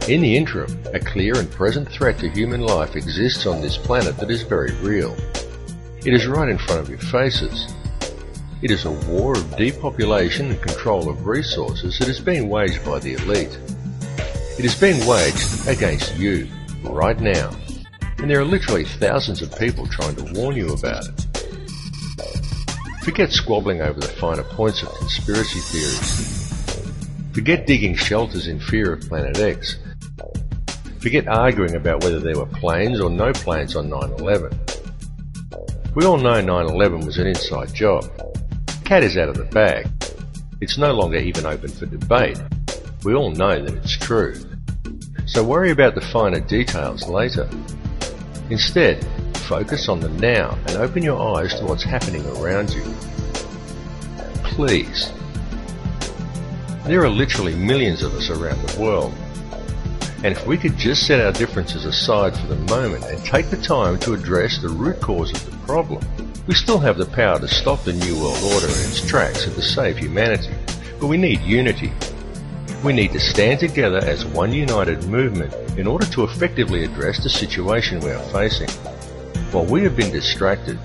In the interim, a clear and present threat to human life exists on this planet that is very real. It is right in front of your faces. It is a war of depopulation and control of resources that is being waged by the elite. It is being waged against you, right now. And there are literally thousands of people trying to warn you about it. Forget squabbling over the finer points of conspiracy theories. Forget digging shelters in fear of Planet X. Forget arguing about whether there were planes or no planes on 9/11. We all know 9/11 was an inside job. Cat is out of the bag. It's no longer even open for debate. We all know that it's true. So worry about the finer details later. Instead, focus on the now and open your eyes to what's happening around you. Please. There are literally millions of us around the world. And if we could just set our differences aside for the moment and take the time to address the root cause of the problem, we still have the power to stop the New World Order in its tracks and to save humanity. But we need unity. We need to stand together as one united movement in order to effectively address the situation we are facing. While we have been distracted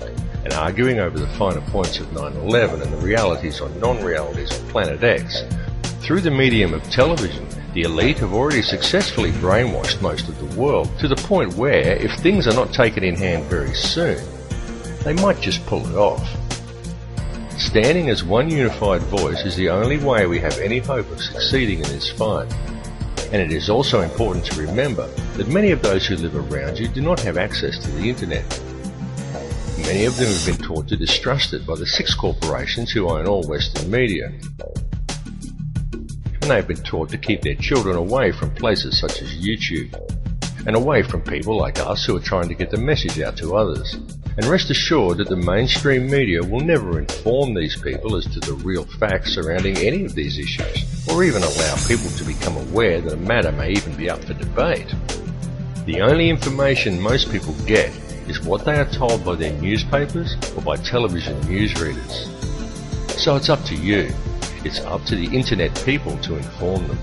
and arguing over the finer points of 9/11 and the realities or non-realities of Planet X, through the medium of television, the elite have already successfully brainwashed most of the world to the point where, if things are not taken in hand very soon, they might just pull it off. Standing as one unified voice is the only way we have any hope of succeeding in this fight. And it is also important to remember that many of those who live around you do not have access to the internet. Many of them have been taught to distrust it by the 6 corporations who own all Western media. And they've been taught to keep their children away from places such as YouTube, and away from people like us who are trying to get the message out to others. And rest assured that the mainstream media will never inform these people as to the real facts surrounding any of these issues, or even allow people to become aware that a matter may even be up for debate. The only information most people get is what they are told by their newspapers or by television newsreaders. So it's up to you. It's up to the internet people to inform them.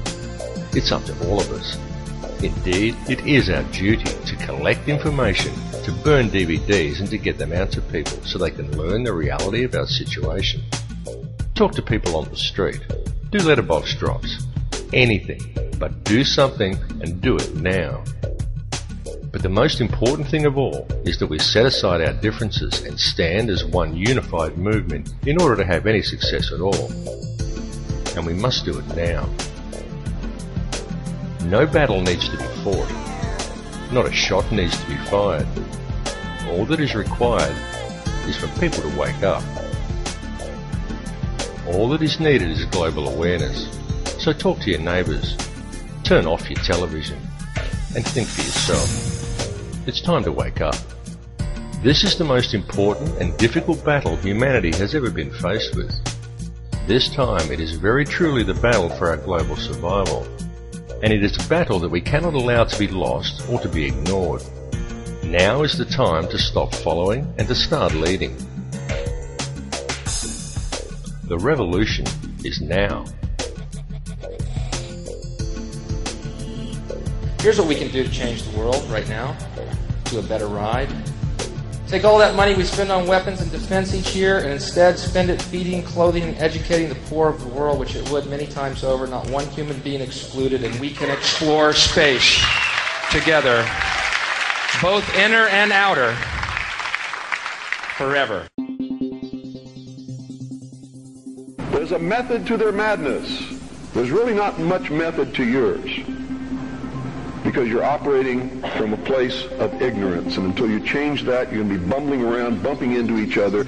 It's up to all of us. Indeed, it is our duty to collect information, to burn DVDs and to get them out to people so they can learn the reality of our situation. Talk to people on the street. Do letterbox drops. Anything. But do something and do it now. But the most important thing of all is that we set aside our differences and stand as one unified movement in order to have any success at all. And we must do it now. No battle needs to be fought. Not a shot needs to be fired. All that is required is for people to wake up. All that is needed is global awareness. So talk to your neighbours. Turn off your television and think for yourself. It's time to wake up. This is the most important and difficult battle humanity has ever been faced with. This time it is very truly the battle for our global survival. And it is a battle that we cannot allow to be lost or to be ignored. Now is the time to stop following and to start leading. The revolution is now. Here's what we can do to change the world right now, to a better ride. Take all that money we spend on weapons and defense each year and instead spend it feeding, clothing, and educating the poor of the world, which it would many times over, not one human being excluded, and we can explore space together, both inner and outer, forever. There's a method to their madness. There's really not much method to yours, because you're operating from a place of ignorance, and until you change that, you're going to be bumbling around, bumping into each other.